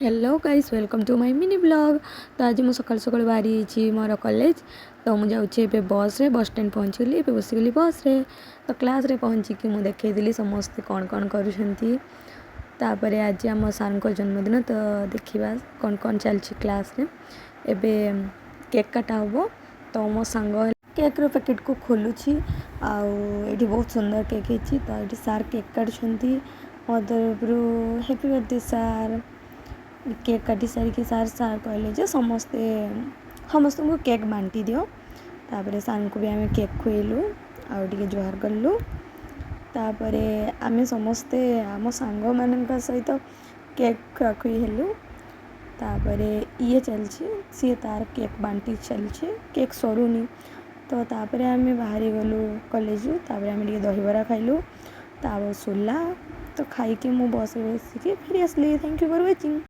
Hello guys welcome to my mini blog. तो आज मुझे सकाल सकाल बाहरी मोर कॉलेज। तो मुझे जाऊँचे बस रे बस स्टैंड पहुँचली ए बसगली बस रे। तो क्लास रे पहुँचिकी मुझे देखी समस्ते कौन कौन करुँच। आज आम सार को जन्मदिन तो देखा कौन कौन चलती क्लास रे। एबे केक काटा हम। तो मो सांग केक रो पैकेट को खोलुची आउट बहुत सुंदर केक है। तो ये सार केक काटुंट मो तरफ हैप्पी बर्थडे सार। केक काटी सारिकी सार कहले समस्ते समस्त को केक बांटी दियो। तापर सार को भी आम केक खुएलु आगे जुहार कलु। तापर आम समस्ते आम सांग मान सहित केक खुआखुई हेलु। तापर ये चलची सी तार केक बांटी चलची केक सरुनी। तो तापर आम बाहरी गलु कॉलेज। तापर आम दहीबरा खाइलु तापर सोला। तो खाई मु बस बसिकी फिर आसली। Thank you for watching.